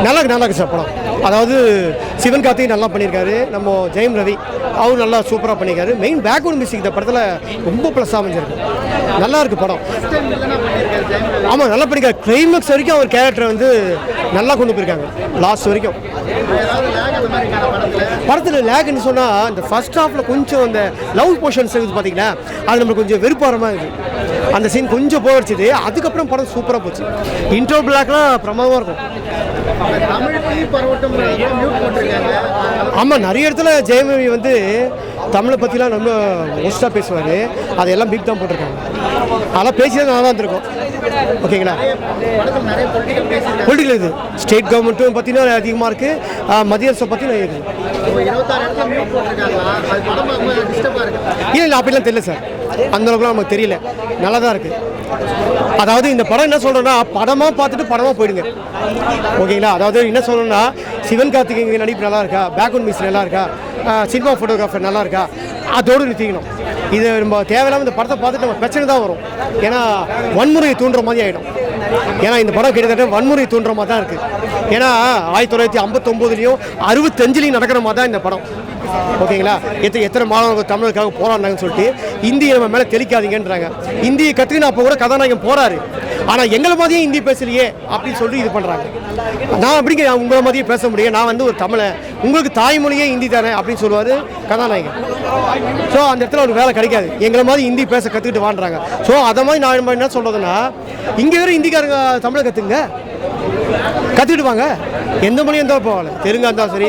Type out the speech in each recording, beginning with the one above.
நல்லா இருக்கு சார் படம். அதாவது சிவன் கார்த்திக் நல்லா பண்ணியிருக்காரு, நம்ம ஜெயம் ரவி அவர் நல்லா சூப்பராக பண்ணியிருக்காரு. மெயின் பேக்ரவுண்ட் மியூசிக் இந்த படத்தில் ரொம்ப ப்ளஸ்ஸாக அமைஞ்சிருக்கு. நல்லா இருக்குது படம். ஆமாம், நல்லா பண்ணியிருக்காரு. கிளைமேக்ஸ் வரைக்கும் அவர் கேரக்டரை வந்து நல்லா கொண்டு போயிருக்காங்க, லாஸ்ட் வரைக்கும். படத்தில் லேக்னு சொன்னால் இந்த ஃபர்ஸ்ட் ஹாஃபில் கொஞ்சம் அந்த லவ் போர்ஷன்ஸ் இருக்குது பார்த்தீங்கன்னா, அது நம்மளுக்கு கொஞ்சம் வெறுப்பாகிற மாதிரி இருக்குது. அந்த சீன் கொஞ்சம் போயிடுச்சுது. அதுக்கப்புறம் படம் சூப்பராக போச்சு. இன்ட்ரோ பிளாக்லாம் பிரமாதமாக இருக்கும். ஆமாம், நிறைய இடத்துல ஜெயமவி வந்து தமிழை பற்றிலாம் ரொம்ப மோஸ்ட்டாக பேசுவார். அதையெல்லாம் பிக் தான் போட்டிருக்காங்க. அதெல்லாம் பேசிதான் நல்லா இருந்திருக்கும். ஓகேங்களா? பொலிட்டிக்கல் இருக்குது. ஸ்டேட் கவர்மெண்ட்டும் பார்த்தீங்கன்னா அதிகமாக இருக்குது, மத்திய அரசை பற்றின இருக்குது. இல்லை அப்படிலாம் தெரியல சார், அந்தளவுக்குலாம் நமக்கு தெரியல. நல்லா தான் இருக்குது. அதாவது இந்த படம் என்ன சொல்கிறேன்னா, படமாக பார்த்துட்டு படமாக போயிடுங்க. ஓகேங்களா? அதாவது என்ன சொல்லணும்னா, சிவன் கார்த்திகேயன் நடிப்பு நல்லா இருக்கா, பேக்ரவுண்ட் மியூசிக் நல்லா இருக்கா, சினிமா ஃபோட்டோகிராஃபர் நல்லா இருக்கா, அதோடு நிறுத்திக்கணும். இது நம்ம தேவையில்லாமல் இந்த படத்தை பார்த்துட்டு நம்ம பிரச்சனை தான் வரும். ஏன்னா வன்முறையை தூண்டுற மாதிரி ஆகிடும். ஏன்னா இந்த படம் கிட்டத்தட்ட வன்முறையை தூண்டுற மாதிரி தான் இருக்குது. ஏன்னா 1959லையும் 65லையும் நடக்கிற மாதிரி தான் இந்த படம். ஓகேங்களா? எத்தனை மாணவர்கள் தமிழருக்காக போராடினாங்கன்னு சொல்லிட்டு இந்தியை நம்ம மேலே தெளிக்காதீங்கன்றாங்க. இந்தியை கற்றுக்கின அப்போ கூட கதாநாயகன் போகிறாரு, ஆனால் எங்களை மாதிரியே ஹிந்தி பேசலையே அப்படின்னு சொல்லி இது பண்ணுறாங்க. நான் அப்படிங்க உங்களை மாதிரியே பேச முடியும், நான் வந்து ஒரு தமிழன், உங்களுக்கு தாய்மொழியே ஹிந்தி தானே அப்படின்னு சொல்லுவார் கதாநாயகன். ஸோ அந்த இடத்துல ஒரு வேலை கிடைக்காது. எங்களை மாதிரி ஹிந்தி பேச கற்றுக்கிட்டு வாண்டுறாங்க. ஸோ அதை மாதிரி நான் என்ன சொல்கிறதுன்னா, இங்கே வேறு ஹிந்திக்காரங்க தமிழை கற்றுக்கிட்டு வாங்க. எந்த மொழியாக இருந்தாலும் போகல, தெலுங்காக இருந்தாலும் சரி,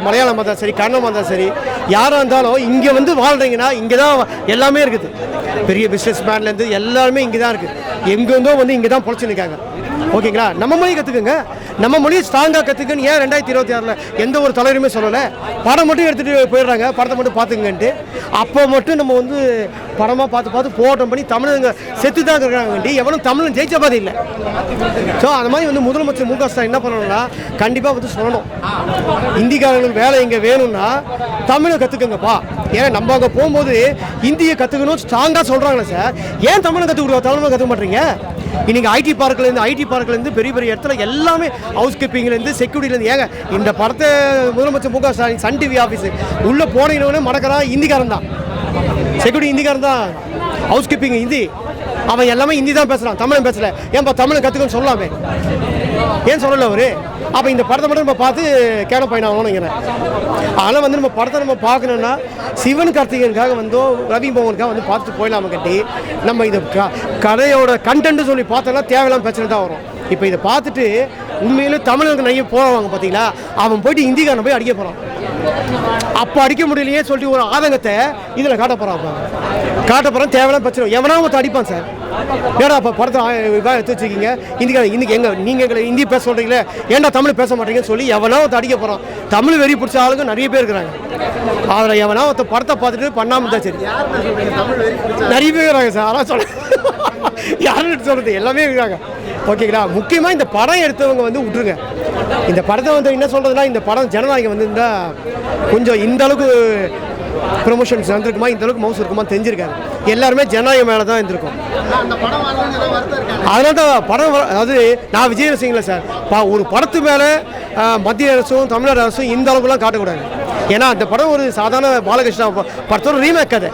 மலையாளமாக இருந்தாலும் சரி, கன்னடமாக இருந்தாலும் சரி, யாராக இருந்தாலும் இங்கே வந்து வாழ்கிறீங்கன்னா இங்கே தான் எல்லாமே இருக்குது. பெரிய பிஸ்னஸ் மேன்லேருந்து எல்லாருமே இங்கே தான் இருக்குது. எங்கேருந்தோ வந்து இங்கே தான் பொழைச்சி நிற்காங்க. ஓகேங்களா? நம்ம மொழி கற்றுக்குங்க, நம்ம மொழியை ஸ்ட்ராங்காக கற்றுக்குன்னு ஏன் 2026 எந்த ஒரு தலைவருமே சொல்லலை. படம் மட்டும் எடுத்துகிட்டு போயிடுறாங்க, படத்தை மட்டும் பார்த்துங்கன்ட்டு. அப்போ மட்டும் நம்ம வந்து படமாக பார்த்து போராட்டம் பண்ணி தமிழங்க செத்து தான் இருக்கிறாங்கன்ட்டு எவனும் தமிழன் ஜெயிச்ச பாதி இல்லை. ஸோ அந்த மாதிரி வந்து முதலமைச்சர் மு க ஸ்டாலின் என்ன பண்ணணும்னா, கண்டிப்பாக வந்து சொல்லணும், இந்திக்காரங்களுக்கு வேலை இங்கே வேணும்னா தமிழை கற்றுக்குங்கப்பா. ஏன்னா நம்ம அங்கே போகும்போது இந்தியை கற்றுக்கணும் ஸ்ட்ராங்காக சொல்கிறாங்களே சார், ஏன் தமிழை கற்றுக் தமிழை கற்றுக்க மாட்டீங்க? இன்னைக்கு ஐடி பார்க்லேருந்து பெரிய பெரிய இடத்துல எல்லாமே ஹவுஸ் கீப்பிங்லேருந்து செக்யூரிட்டிலேருந்து. ஏங்க இந்த படத்தை முதலமைச்சர் மு க ஸ்டாலின் சன் டிவி ஆஃபீஸு உள்ளே போனீங்கன்னு மடக்கிறான் ஹிந்திக்காரன் தான், செக்யூரிட்டி ஹிந்திக்காரன் தான், ஹவுஸ் கீப்பிங் ஹிந்தி, அவன் எல்லாமே ஹிந்தி தான் பேசுகிறான், தமிழன் பேசலை. ஏன்பா தமிழை கற்றுக்கன்னு சொல்லாமே, ஏன் சொல்லலை அவரு? அப்போ இந்த படத்தை மட்டும் நம்ம பார்த்து கேன பயனாகணும்னு. அதனால் வந்து நம்ம படத்தை நம்ம பார்க்கணுன்னா சிவன் கார்த்திகேயனுக்காக வந்தோ ரவி மோகனுக்காக வந்து பார்த்துட்டு போயிடலாம கட்டி, நம்ம இதை கதையோட கண்டென்ட்டு சொல்லி பார்த்தோன்னா தேவையில்லாம பிரச்சனை தான் வரும். இப்போ இதை பார்த்துட்டு உண்மையிலே தமிழருக்கு நிறைய போவாங்க பார்த்தீங்களா, அவன் போயிட்டு ஹிந்திக்காரனை போய் அடிக்க போகிறான். அப்போ அடிக்க முடியலையே சொல்லிட்டு ஒரு ஆதங்கத்தை இதில் காட்ட போகிறான். தேவையில்லாம பிரச்சனை எவனா ஒருத்தர் அடிப்பான் சார். ஏடா அப்போ படத்தை எடுத்து வச்சுக்கிங்க ஹிந்திக்காரன், இன்னைக்கு நீங்கள் எங்களை ஹிந்தி பேச சொல்கிறீங்களே, ஏன்டா தமிழ் பேச மாட்டீங்கன்னு சொல்லி எவனா ஒருத்தர் அடிக்க போகிறான். தமிழ் வெறி பிடிச்ச ஆளுங்க நிறைய பேர் இருக்கிறாங்க. அதில் எவனா ஒருத்தர் படத்தை பார்த்துட்டு பண்ணாமல் தான் சரி, நிறைய பேர் இருக்கிறாங்க சார். அதான் சொல்ல யாருன்னு சொல்கிறது எல்லாமே இருக்கிறாங்க. ஓகேங்களா? முக்கியமாக இந்த படம் எடுத்தவங்க வந்து விட்டுருங்க. இந்த படத்தை வந்து என்ன சொல்கிறதுனா, இந்த படம் ஜனநாயகம் வந்துருந்தால் கொஞ்சம் இந்த அளவுக்கு ப்ரொமோஷன்ஸ் வந்துருக்குமா, இந்த அளவுக்கு மவுஸ் இருக்குமா தெரிஞ்சிருக்காரு. எல்லாருமே ஜனநாயகம் மேலே தான் இருந்திருக்கும். அதனால தான் படம், அதாவது நான் விஜய் ரசிகங்கள சார், ஒரு படத்து மேலே மத்திய அரசும் தமிழ்நாடு அரசும் இந்த அளவுக்குலாம் காட்டக்கூடாது. ஏன்னா அந்த படம் ஒரு சாதாரண பாலகிருஷ்ணா படத்தோட ரீமேக் கதை.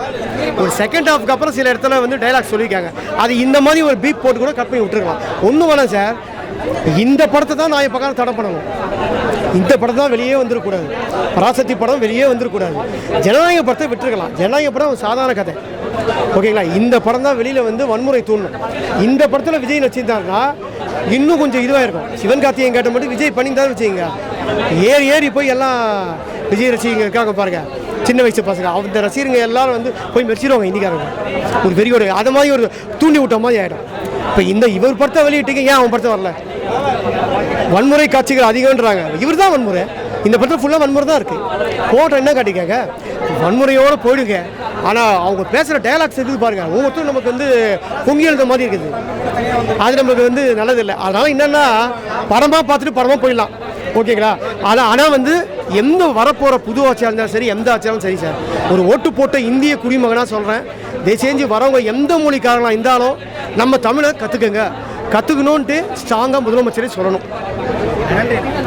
ஒரு செகண்ட் ஹாஃப்க்கு அப்புறம் சில இடத்துல வந்து டைலாக் சொல்லியிருக்காங்க, அது இந்த மாதிரி ஒரு பீப் போட்டு கூட கட் பண்ணி விட்டுருக்கலாம். ஒன்றும் வேணாம் சார், இந்த படத்தை தான் நான் பக்கம் தடை பண்ணணும். இந்த படம் தான் வெளியே வந்துடக்கூடாது, பராசக்தி படம் வெளியே வந்துடக்கூடாது. ஜனநாயக படத்தை விட்டுருக்கலாம். ஜனநாயக படம் ஒரு சாதாரண கதை. ஓகேங்களா? இந்த படம் தான் வெளியில் வந்து வன்முறை தூண்டணும். இந்த படத்தில் விஜய் நடிச்சிருந்தாருன்னா இன்னும் கொஞ்சம் இதுவாக இருக்கும். சிவன் கார்த்திகேயன் கேட்ட மட்டும் விஜய் பண்ணியிருந்தாரு வச்சுக்கோங்க, ஏறி போய் எல்லாம் விஜய் ரசிகங்க இருக்காங்க பாருங்கள், சின்ன வயசு பசங்க, அந்த ரசிகருங்க எல்லாரும் வந்து போய் மெரிச்சிடுவாங்க ஹிந்திக்காரங்க. ஒரு பெரிய அது மாதிரி ஒரு தூண்டி விட்ட மாதிரி ஆகிடும். இப்போ இவர் படத்தை வெளியிட்டீங்க, ஏன் அவன் படத்தை வரல? வன்முறை காட்சிகள் அதிகம்ன்றாங்க, இவர் தான் வன்முறை. இந்த படத்தில் ஃபுல்லாக வன்முறை தான் இருக்குது. போட்டோ என்ன காட்டிக்காங்க, வன்முறையோடு போயிடுங்க. ஆனால் அவங்க பேசுகிற டைலாக்ஸ் இருக்குது பாருங்கள், ஒவ்வொருத்தரும் நமக்கு வந்து பொங்கி எழுத மாதிரி இருக்குது. அது நமக்கு வந்து நல்லதில்லை. அதனால் என்னென்னா படமாக பார்த்துட்டு படமாக போயிடலாம். ஓகேங்களா? ஆனால் வந்து எந்த வரப்போகிற புது ஆட்சியாக இருந்தாலும் சரி, எந்த ஆட்சியாலும் சரி சார், ஒரு ஓட்டு போட்ட இந்திய குடிமகனாக சொல்கிறேன், தயவு செஞ்சு வரவங்க எந்த மொழிக்காரங்களாக இருந்தாலும் நம்ம தமிழை கற்றுக்கங்க. கற்றுக்கணுன்ட்டு ஸ்ட்ராங்காக முதலமைச்சரே சொல்லணும். நன்றி.